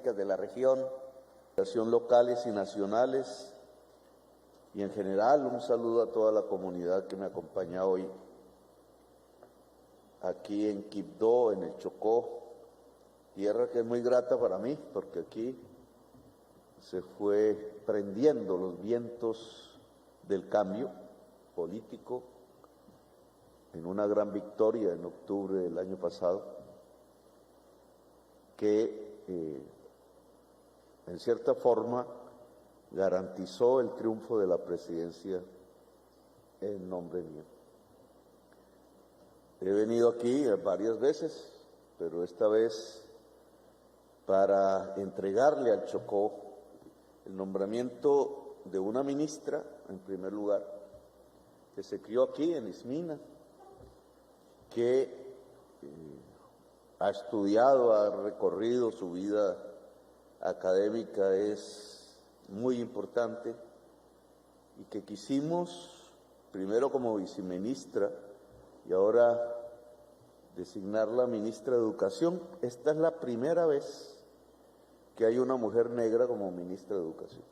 estratégicas de la región, locales y nacionales, y en general un saludo a toda la comunidad que me acompaña hoy aquí en Quibdó, en el Chocó, tierra que es muy grata para mí, porque aquí se fue prendiendo los vientos del cambio político en una gran victoria en octubre del año pasado, que en cierta forma garantizó el triunfo de la presidencia en nombre mío. He venido aquí varias veces, pero esta vez para entregarle al Chocó el nombramiento de una ministra, en primer lugar, que se crió aquí en Ismina, que ha estudiado, ha recorrido su vida académica, es muy importante, y que quisimos, primero como viceministra y ahora designarla ministra de Educación. Esta es la primera vez que hay una mujer negra como ministra de Educación.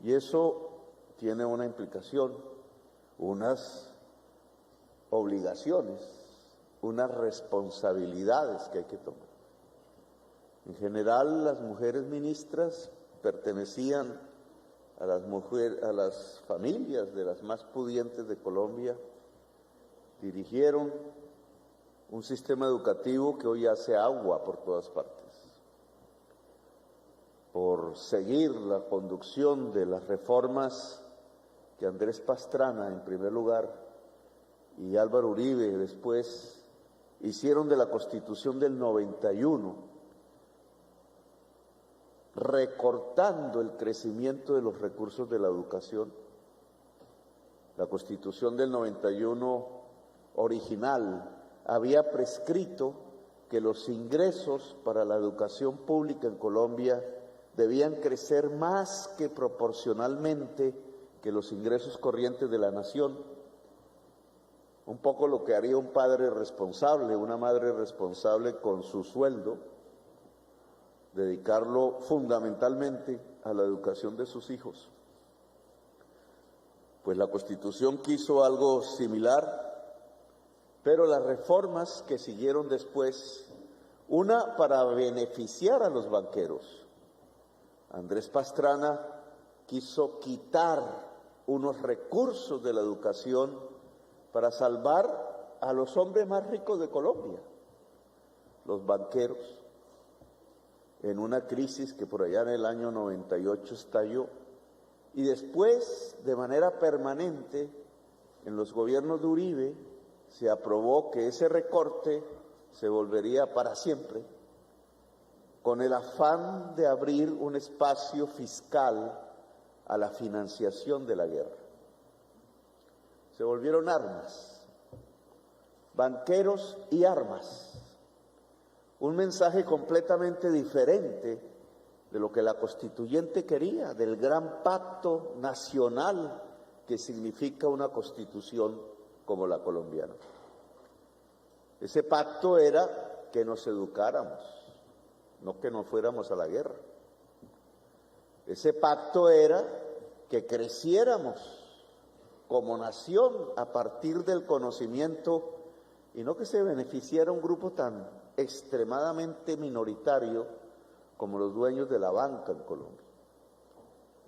Y eso tiene una implicación, unas obligaciones, unas responsabilidades que hay que tomar. En general, las mujeres ministras pertenecían a las familias de las más pudientes de Colombia, dirigieron un sistema educativo que hoy hace agua por todas partes. Por seguir la conducción de las reformas que Andrés Pastrana, en primer lugar, y Álvaro Uribe después, hicieron de la Constitución del 91, recortando el crecimiento de los recursos de la educación. La Constitución del 91 original había prescrito que los ingresos para la educación pública en Colombia debían crecer más que proporcionalmente que los ingresos corrientes de la nación. Un poco lo que haría un padre responsable, una madre responsable con su sueldo, dedicarlo fundamentalmente a la educación de sus hijos. Pues la Constitución quiso algo similar, pero las reformas que siguieron después, una para beneficiar a los banqueros. Andrés Pastrana quiso quitar unos recursos de la educación para salvar a los hombres más ricos de Colombia, los banqueros, en una crisis que por allá en el año 98 estalló, y después, de manera permanente, en los gobiernos de Uribe, se aprobó que ese recorte se volvería para siempre, con el afán de abrir un espacio fiscal a la financiación de la guerra. Se volvieron armas, banqueros y armas. Un mensaje completamente diferente de lo que la constituyente quería, del gran pacto nacional que significa una constitución como la colombiana. Ese pacto era que nos educáramos, no que nos fuéramos a la guerra. Ese pacto era que creciéramos como nación a partir del conocimiento y no que se beneficiara un grupo tan extremadamente minoritario como los dueños de la banca en Colombia.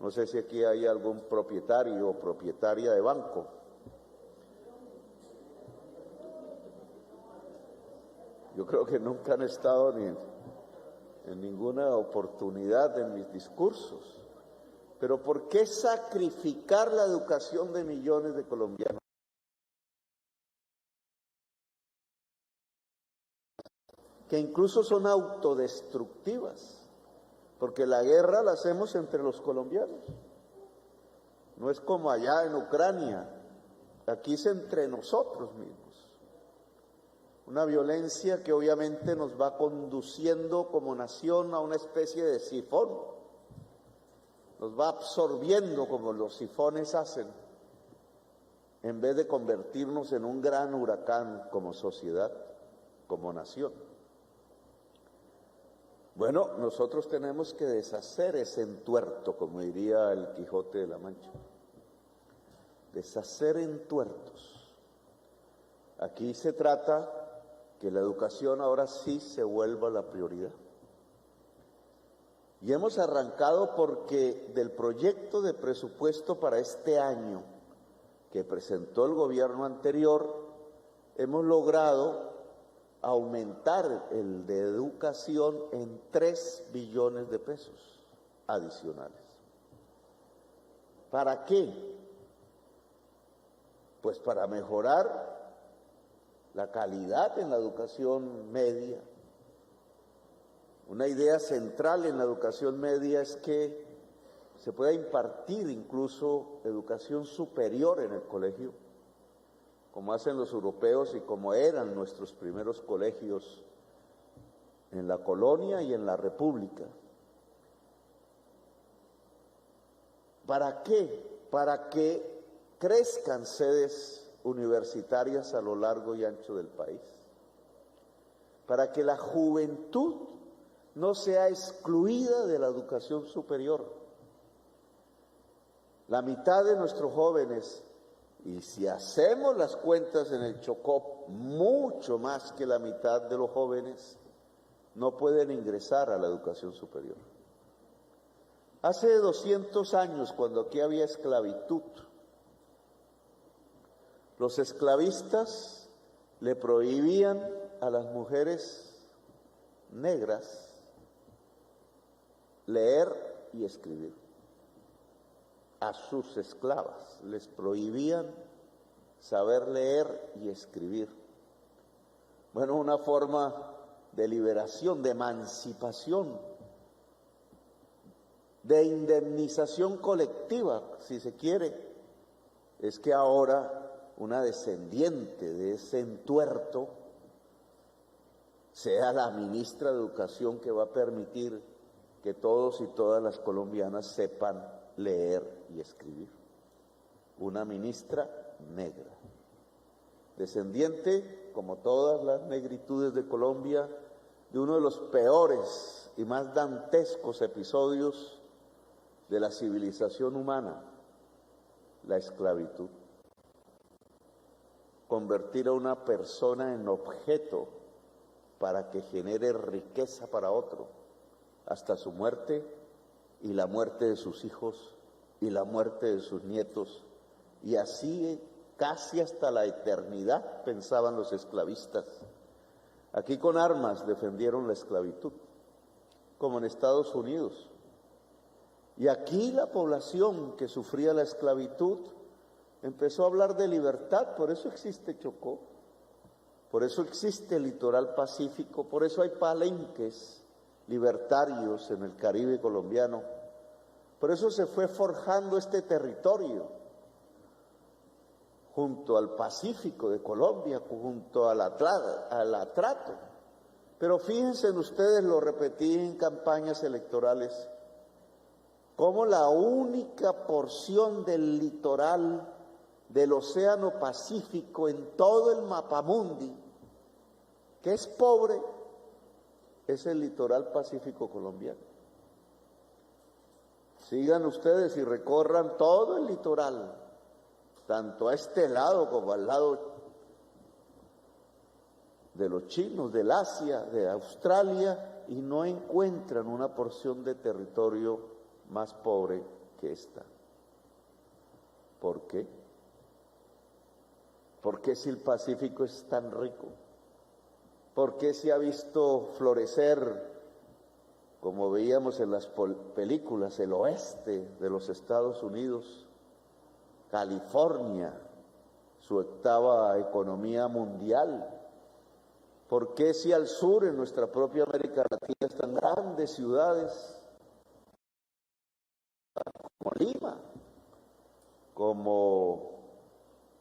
No sé si aquí hay algún propietario o propietaria de banco. Yo creo que nunca han estado ni en ninguna oportunidad en mis discursos. Pero ¿por qué sacrificar la educación de millones de colombianos? Que incluso son autodestructivas, porque la guerra la hacemos entre los colombianos. No es como allá en Ucrania, aquí es entre nosotros mismos. Una violencia que obviamente nos va conduciendo como nación a una especie de sifón, nos va absorbiendo como los sifones hacen, en vez de convertirnos en un gran huracán como sociedad, como nación. Bueno, nosotros tenemos que deshacer ese entuerto, como diría el Quijote de la Mancha. Deshacer entuertos. Aquí se trata que la educación ahora sí se vuelva la prioridad. Y hemos arrancado porque del proyecto de presupuesto para este año que presentó el gobierno anterior, hemos logrado aumentar el de educación en 3 billones de pesos adicionales. ¿Para qué? Pues para mejorar la calidad en la educación media. Una idea central en la educación media es que se pueda impartir incluso educación superior en el colegio, como hacen los europeos y como eran nuestros primeros colegios en la colonia y en la república. ¿Para qué? Para que crezcan sedes universitarias a lo largo y ancho del país, para que la juventud no sea excluida de la educación superior. La mitad de nuestros jóvenes, y si hacemos las cuentas en el Chocó, mucho más que la mitad de los jóvenes, no pueden ingresar a la educación superior. Hace 200 años, cuando aquí había esclavitud, los esclavistas le prohibían a las mujeres negras leer y escribir. A sus esclavas les prohibían saber leer y escribir. Bueno, una forma de liberación, de emancipación, de indemnización colectiva, si se quiere, es que ahora una descendiente de ese entuerto sea la ministra de Educación que va a permitir que todos y todas las colombianas sepan leer y escribir. Una ministra negra, descendiente, como todas las negritudes de Colombia, de uno de los peores y más dantescos episodios de la civilización humana, la esclavitud. Convertir a una persona en objeto para que genere riqueza para otro, hasta su muerte y la muerte de sus hijos y la muerte de sus nietos, y así casi hasta la eternidad, pensaban los esclavistas. Aquí con armas defendieron la esclavitud, como en Estados Unidos. Y aquí la población que sufría la esclavitud empezó a hablar de libertad, por eso existe Chocó, por eso existe el litoral pacífico, por eso hay palenques libertarios en el Caribe colombiano, por eso se fue forjando este territorio junto al Pacífico de Colombia, junto al Atrato. Pero fíjense en ustedes, lo repetí en campañas electorales, cómo la única porción del litoral del Océano Pacífico en todo el mapamundi que es pobre es el litoral pacífico colombiano. Sigan ustedes y recorran todo el litoral, tanto a este lado como al lado de los chinos, del Asia, de Australia, y no encuentran una porción de territorio más pobre que esta. ¿Por qué? ¿Por qué si el Pacífico es tan rico? ¿Por qué se ha visto florecer, como veíamos en las películas, el oeste de los Estados Unidos, California, su octava economía mundial? ¿Por qué si al sur, en nuestra propia América Latina, están grandes ciudades como Lima, como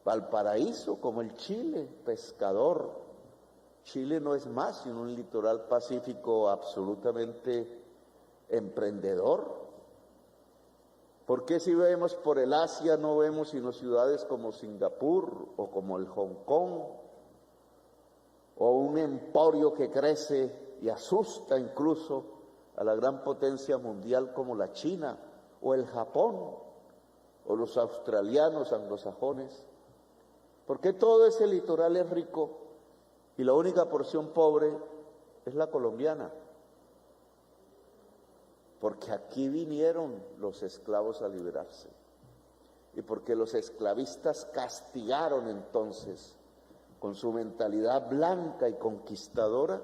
Valparaíso, como el Chile, pescador? Chile no es más sino un litoral pacífico absolutamente emprendedor. ¿Por qué si vemos por el Asia no vemos sino ciudades como Singapur o como el Hong Kong, o un emporio que crece y asusta incluso a la gran potencia mundial como la China o el Japón o los australianos anglosajones? ¿Por qué todo ese litoral es rico y la única porción pobre es la colombiana? Porque aquí vinieron los esclavos a liberarse y porque los esclavistas castigaron entonces con su mentalidad blanca y conquistadora,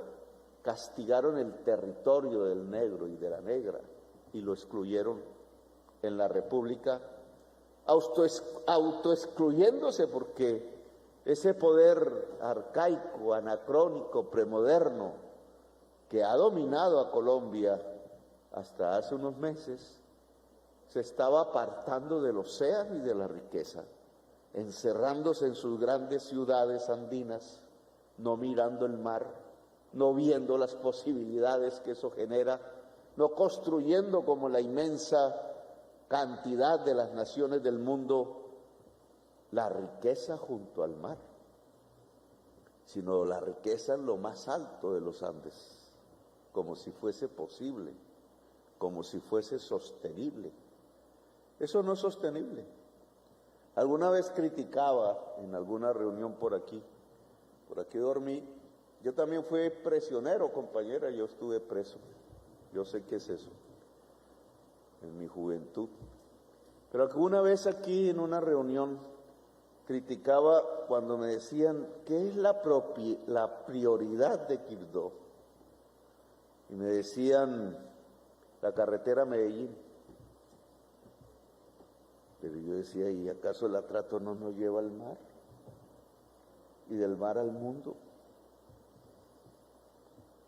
castigaron el territorio del negro y de la negra y lo excluyeron en la República, autoexcluyéndose porque ese poder arcaico, anacrónico, premoderno que ha dominado a Colombia hasta hace unos meses, se estaba apartando del océano y de la riqueza, encerrándose en sus grandes ciudades andinas, no mirando el mar, no viendo las posibilidades que eso genera, no construyendo como la inmensa cantidad de las naciones del mundo la riqueza junto al mar, sino la riqueza en lo más alto de los Andes, como si fuese posible, como si fuese sostenible. Eso no es sostenible. Alguna vez criticaba en alguna reunión por aquí dormí. Yo también fui prisionero, compañera, yo estuve preso. Yo sé qué es eso, en mi juventud. Pero alguna vez aquí en una reunión criticaba cuando me decían, ¿qué es la prioridad de Quibdó? Y me decían, la carretera a Medellín. Pero yo decía, ¿y acaso el atrato no nos lleva al mar? ¿Y del mar al mundo?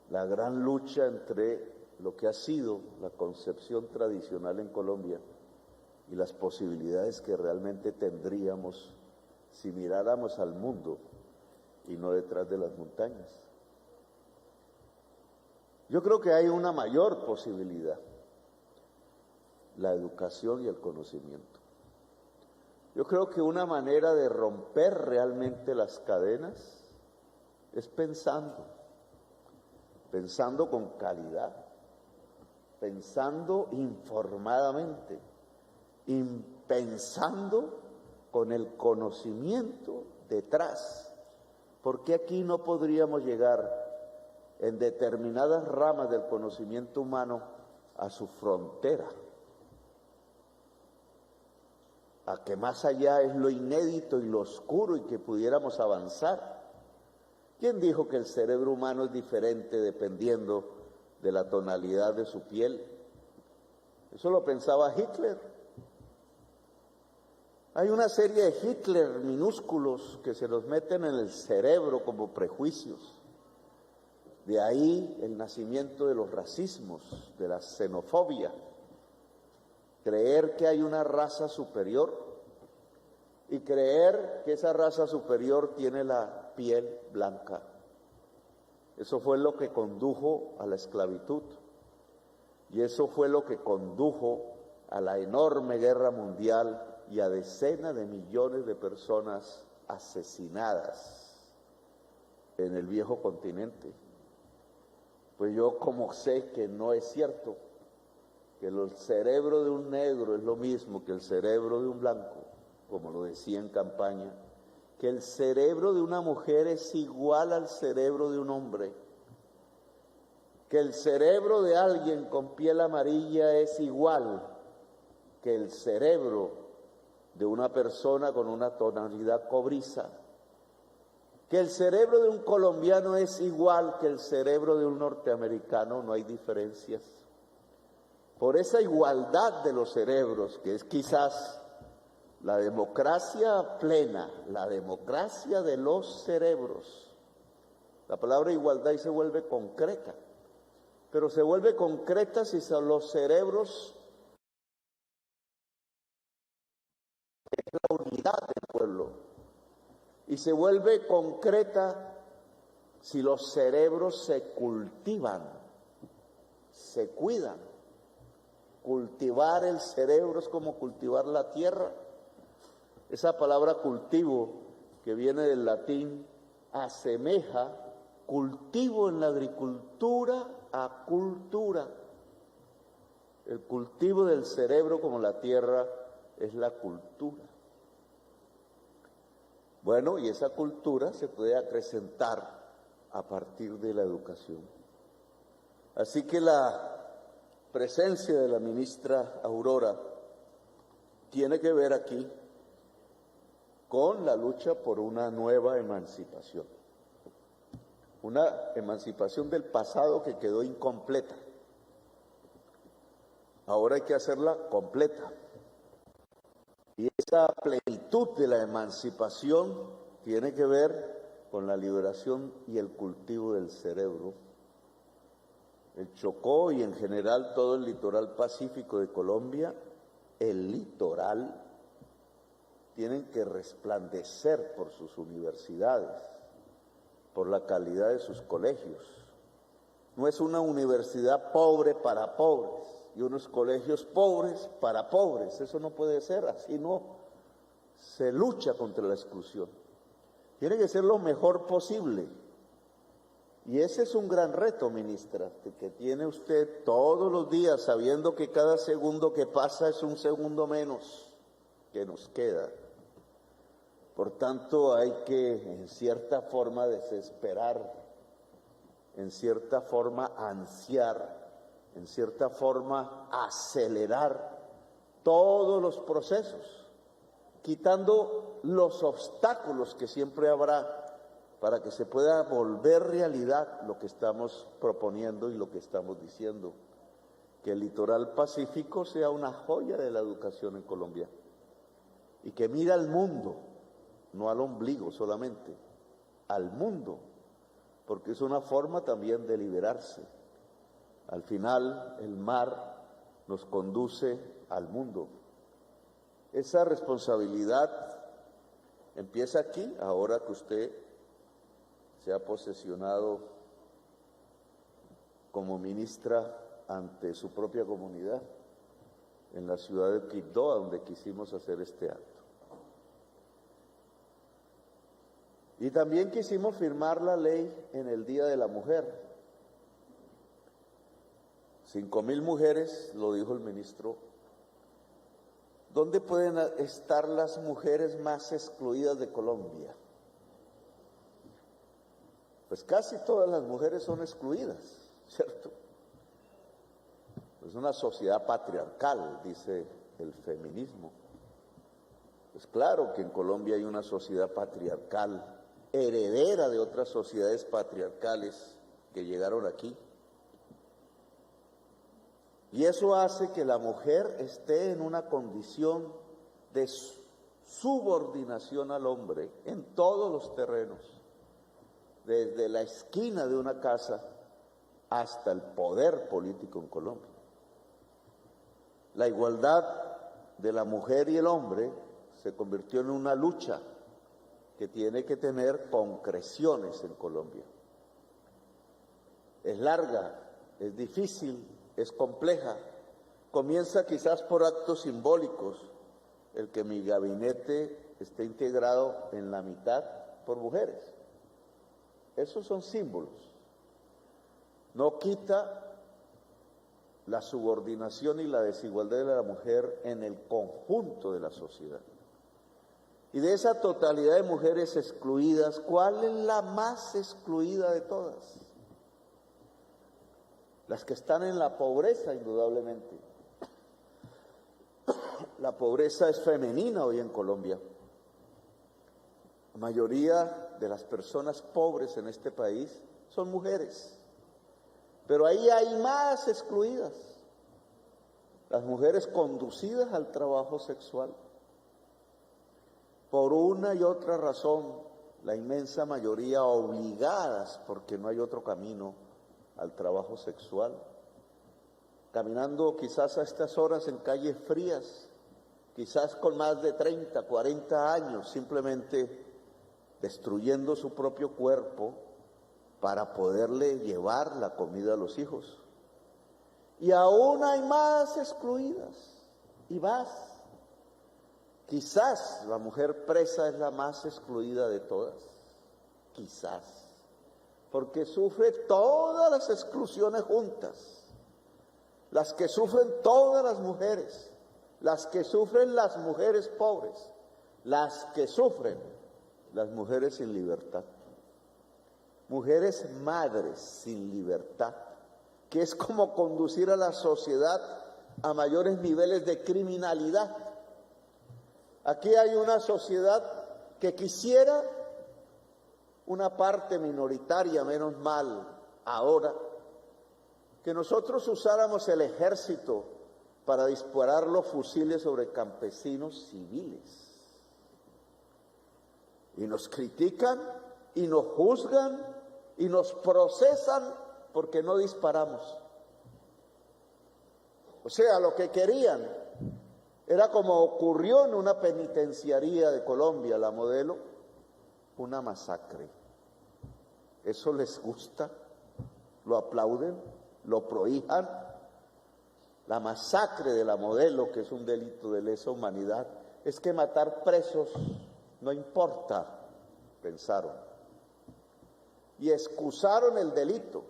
La gran lucha entre lo que ha sido la concepción tradicional en Colombia y las posibilidades que realmente tendríamos si miráramos al mundo y no detrás de las montañas. Yo creo que hay una mayor posibilidad, la educación y el conocimiento. Yo creo que una manera de romper realmente las cadenas es pensando con calidad, pensando informadamente, y pensando con el conocimiento detrás. ¿Por qué aquí no podríamos llegar en determinadas ramas del conocimiento humano a su frontera? A que más allá es lo inédito y lo oscuro y que pudiéramos avanzar. ¿Quién dijo que el cerebro humano es diferente dependiendo de la tonalidad de su piel? Eso lo pensaba Hitler. Hay una serie de Hitler minúsculos que se nos meten en el cerebro como prejuicios. De ahí el nacimiento de los racismos, de la xenofobia. Creer que hay una raza superior y creer que esa raza superior tiene la piel blanca. Eso fue lo que condujo a la esclavitud y eso fue lo que condujo a la enorme guerra mundial y a decenas de millones de personas asesinadas en el viejo continente. Pues yo como sé que no es cierto, que el cerebro de un negro es lo mismo que el cerebro de un blanco, como lo decía en campaña, que el cerebro de una mujer es igual al cerebro de un hombre, que el cerebro de alguien con piel amarilla es igual que el cerebro de una persona con una tonalidad cobriza, que el cerebro de un colombiano es igual que el cerebro de un norteamericano, no hay diferencias. Por esa igualdad de los cerebros, que es quizás la democracia plena, la democracia de los cerebros. La palabra igualdad ahí se vuelve concreta, pero se vuelve concreta si son los cerebros, es la unidad del pueblo, y se vuelve concreta si los cerebros se cultivan, se cuidan. Cultivar el cerebro es como cultivar la tierra. Esa palabra cultivo, que viene del latín, asemeja cultivo en la agricultura a cultura. El cultivo del cerebro como la tierra es la cultura. Bueno, y esa cultura se puede acrecentar a partir de la educación. Así que la presencia de la ministra Aurora tiene que ver aquí con la lucha por una nueva emancipación. Una emancipación del pasado que quedó incompleta. Ahora hay que hacerla completa. Y esa plenitud de la emancipación tiene que ver con la liberación y el cultivo del cerebro. El Chocó y en general todo el litoral pacífico de Colombia, el litoral, tienen que resplandecer por sus universidades, por la calidad de sus colegios. No es una universidad pobre para pobres y unos colegios pobres para pobres. Eso no puede ser, así no se lucha contra la exclusión. Tiene que ser lo mejor posible. Y ese es un gran reto, ministra, que tiene usted todos los días, sabiendo que cada segundo que pasa es un segundo menos que nos queda. Por tanto, hay que, en cierta forma, desesperar, en cierta forma, ansiar, en cierta forma, acelerar todos los procesos, quitando los obstáculos que siempre habrá para que se pueda volver realidad lo que estamos proponiendo y lo que estamos diciendo, que el litoral pacífico sea una joya de la educación en Colombia y que mire al mundo, no al ombligo solamente, al mundo, porque es una forma también de liberarse. Al final, el mar nos conduce al mundo. Esa responsabilidad empieza aquí, ahora que usted se ha posesionado como ministra ante su propia comunidad en la ciudad de Quibdó, donde quisimos hacer este acto. Y también quisimos firmar la ley en el Día de la Mujer. 5,000 mujeres, lo dijo el ministro. ¿Dónde pueden estar las mujeres más excluidas de Colombia? Pues casi todas las mujeres son excluidas, ¿cierto? Es una sociedad patriarcal, dice el feminismo. Pues claro que en Colombia hay una sociedad patriarcal, heredera de otras sociedades patriarcales que llegaron aquí. Y eso hace que la mujer esté en una condición de subordinación al hombre en todos los terrenos, desde la esquina de una casa hasta el poder político en Colombia. La igualdad de la mujer y el hombre se convirtió en una lucha que tiene que tener concreciones en Colombia. Es larga, es difícil, es compleja. Comienza quizás por actos simbólicos, el que mi gabinete esté integrado en la mitad por mujeres. Esos son símbolos. No quita la subordinación y la desigualdad de la mujer en el conjunto de la sociedad. Y de esa totalidad de mujeres excluidas, ¿cuál es la más excluida de todas? Las que están en la pobreza, indudablemente. La pobreza es femenina hoy en Colombia. La mayoría de las personas pobres en este país son mujeres. Pero ahí hay más excluidas. Las mujeres conducidas al trabajo sexual. Por una y otra razón, la inmensa mayoría obligadas, porque no hay otro camino, al trabajo sexual. Caminando quizás a estas horas en calles frías, quizás con más de 30, 40 años, simplemente destruyendo su propio cuerpo para poderle llevar la comida a los hijos. Y aún hay más excluidas y más. Quizás la mujer presa es la más excluida de todas, quizás, porque sufre todas las exclusiones juntas. las que sufren todas las mujeres, las que sufren las mujeres pobres, las que sufren las mujeres sin libertad, mujeres madres sin libertad, que es como conducir a la sociedad a mayores niveles de criminalidad. Aquí hay una sociedad que quisiera, una parte minoritaria, menos mal ahora, que nosotros usáramos el ejército para disparar los fusiles sobre campesinos civiles. Y nos critican, y nos juzgan, y nos procesan porque no disparamos. O sea, lo que querían era, como ocurrió en una penitenciaría de Colombia, la Modelo, una masacre. Eso les gusta, lo aplauden, lo prohíban. La masacre de la Modelo, que es un delito de lesa humanidad, es que matar presos no importa, pensaron. Y excusaron el delito,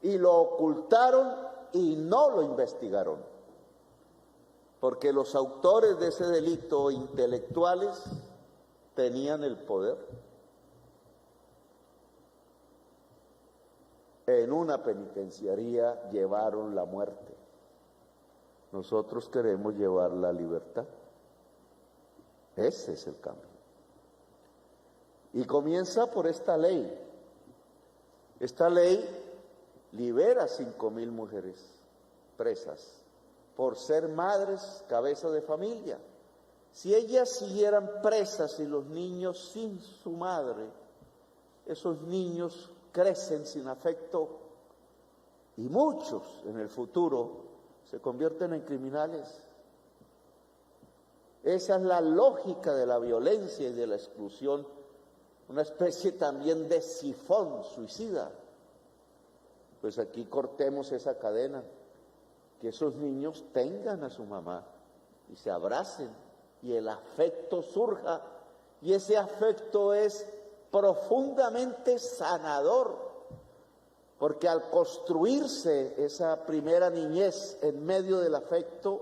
y lo ocultaron y no lo investigaron. Porque los autores de ese delito, intelectuales, tenían el poder. En una penitenciaría llevaron la muerte. Nosotros queremos llevar la libertad. Ese es el cambio. Y comienza por esta ley. Esta ley libera 5,000 mujeres presas por ser madres, cabeza de familia. Si ellas siguieran presas y los niños sin su madre, esos niños crecen sin afecto y muchos en el futuro se convierten en criminales. Esa es la lógica de la violencia y de la exclusión, una especie también de sifón suicida. Pues aquí cortemos esa cadena, que esos niños tengan a su mamá y se abracen y el afecto surja, y ese afecto es profundamente sanador, porque al construirse esa primera niñez en medio del afecto,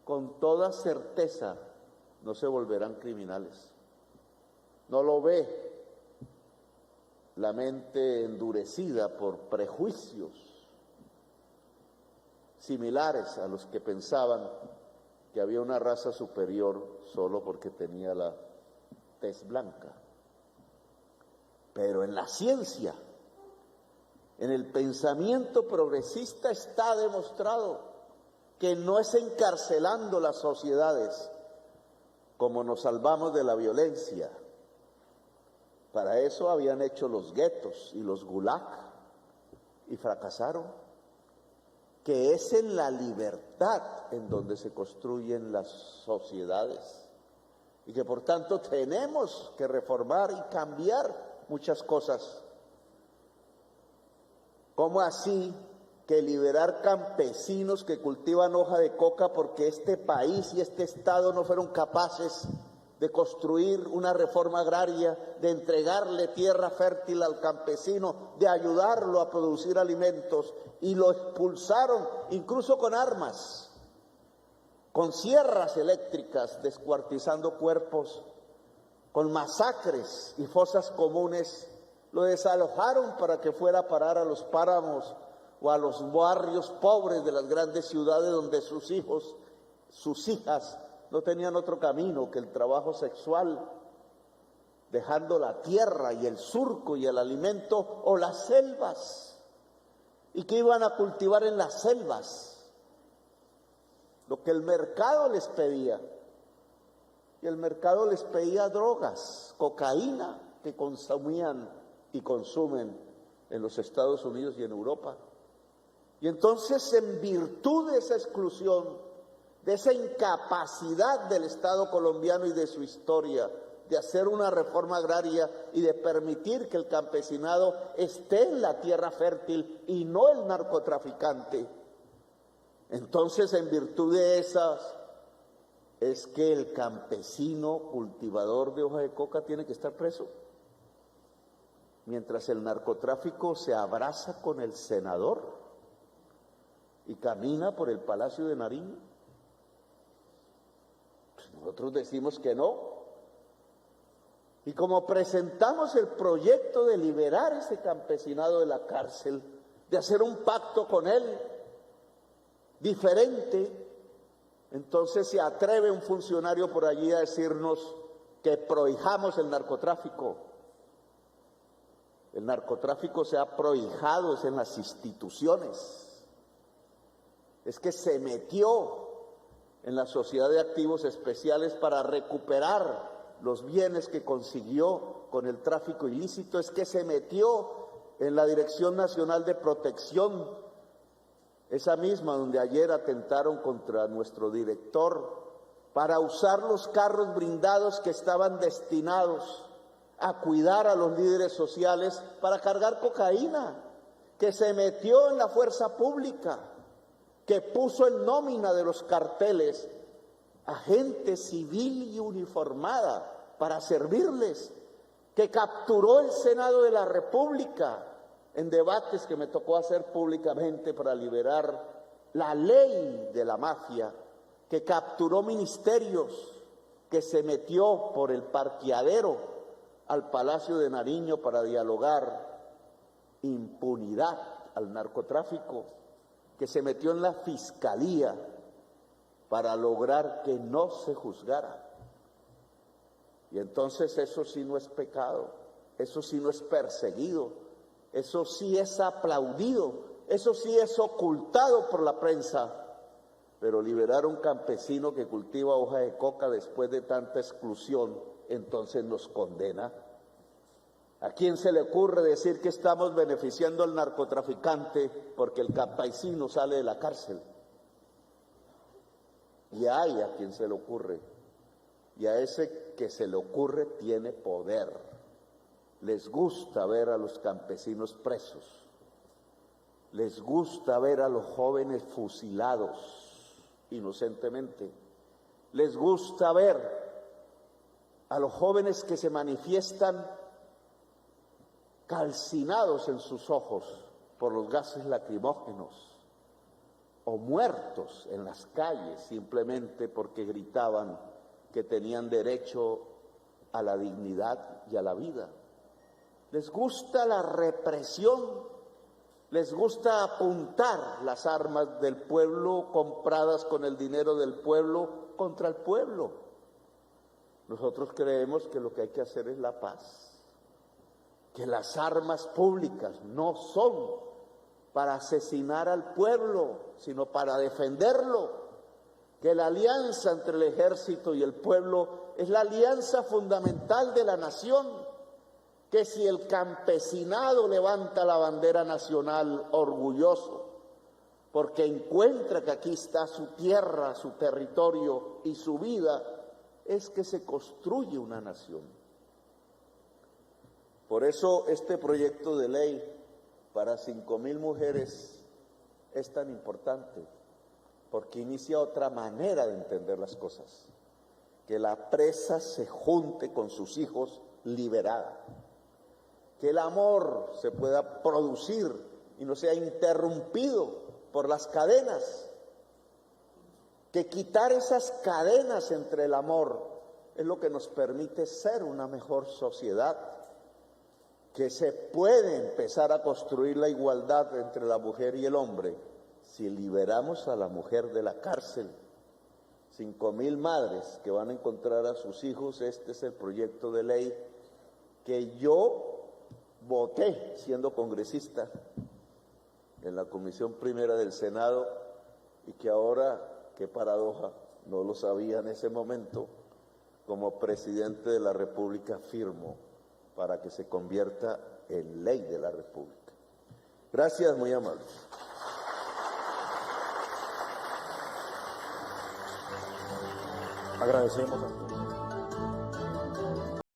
con toda certeza no se volverán criminales. No lo ve la mente endurecida por prejuicios similares a los que pensaban que había una raza superior solo porque tenía la tez blanca. Pero en la ciencia, en el pensamiento progresista, está demostrado que no es encarcelando las sociedades como nos salvamos de la violencia. Para eso habían hecho los guetos y los gulag y fracasaron. Que es en la libertad en donde se construyen las sociedades y que por tanto tenemos que reformar y cambiar muchas cosas. ¿Cómo así que liberar campesinos que cultivan hoja de coca porque este país y este Estado no fueron capaces de construir una reforma agraria, de entregarle tierra fértil al campesino, de ayudarlo a producir alimentos, y lo expulsaron incluso con armas, con sierras eléctricas, descuartizando cuerpos, con masacres y fosas comunes? Lo desalojaron para que fuera a parar a los páramos o a los barrios pobres de las grandes ciudades, donde sus hijos, sus hijas no tenían otro camino que el trabajo sexual, dejando la tierra y el surco y el alimento, o las selvas. ¿Y qué iban a cultivar en las selvas? Lo que el mercado les pedía. Y el mercado les pedía drogas, cocaína, que consumían y consumen en los Estados Unidos y en Europa. Y entonces, en virtud de esa exclusión, de esa incapacidad del Estado colombiano y de su historia de hacer una reforma agraria y de permitir que el campesinado esté en la tierra fértil y no el narcotraficante, entonces, en virtud de esas, es que el campesino cultivador de hoja de coca tiene que estar preso, mientras el narcotráfico se abraza con el senador y camina por el Palacio de Nariño. Pues nosotros decimos que no. Y como presentamos el proyecto de liberar ese campesinado de la cárcel, de hacer un pacto con él diferente, entonces se atreve un funcionario por allí a decirnos que prohijamos el narcotráfico. El narcotráfico se ha prohijado en las instituciones. Es que se metió en la sociedad de activos especiales para recuperar los bienes que consiguió con el tráfico ilícito. Es que se metió en la Dirección Nacional de Protección, esa misma donde ayer atentaron contra nuestro director, para usar los carros blindados que estaban destinados a cuidar a los líderes sociales para cargar cocaína, que se metió en la fuerza pública, que puso en nómina de los carteles a gente civil y uniformada para servirles, que capturó el Senado de la República en debates que me tocó hacer públicamente para liberar la ley de la mafia, que capturó ministerios, que se metió por el parqueadero al Palacio de Nariño para dialogar impunidad al narcotráfico, que se metió en la fiscalía para lograr que no se juzgara. Y entonces eso sí no es pecado, eso sí no es perseguido, eso sí es aplaudido, eso sí es ocultado por la prensa. Pero liberar a un campesino que cultiva hoja de coca después de tanta exclusión, entonces nos condena. ¿A quién se le ocurre decir que estamos beneficiando al narcotraficante porque el campesino sale de la cárcel? Y hay a quien se le ocurre, y a ese que se le ocurre tiene poder. Les gusta ver a los campesinos presos, les gusta ver a los jóvenes fusilados inocentemente, les gusta ver a los jóvenes que se manifiestan calcinados en sus ojos por los gases lacrimógenos, o muertos en las calles simplemente porque gritaban que tenían derecho a la dignidad y a la vida. Les gusta la represión, les gusta apuntar las armas del pueblo compradas con el dinero del pueblo contra el pueblo. Nosotros creemos que lo que hay que hacer es la paz, que las armas públicas no son para asesinar al pueblo, sino para defenderlo, que la alianza entre el ejército y el pueblo es la alianza fundamental de la nación, que si el campesinado levanta la bandera nacional orgulloso, porque encuentra que aquí está su tierra, su territorio y su vida, es que se construye una nación. Por eso este proyecto de ley para 5,000 mujeres es tan importante, porque inicia otra manera de entender las cosas, que la presa se junte con sus hijos liberada, que el amor se pueda producir y no sea interrumpido por las cadenas, que quitar esas cadenas entre el amor es lo que nos permite ser una mejor sociedad, que se puede empezar a construir la igualdad entre la mujer y el hombre si liberamos a la mujer de la cárcel. 5,000 madres que van a encontrar a sus hijos. Este es el proyecto de ley que yo voté siendo congresista en la Comisión Primera del Senado y que ahora, qué paradoja, no lo sabía en ese momento, como presidente de la República firmo para que se convierta en ley de la República. Gracias, muy amable. Agradecemos.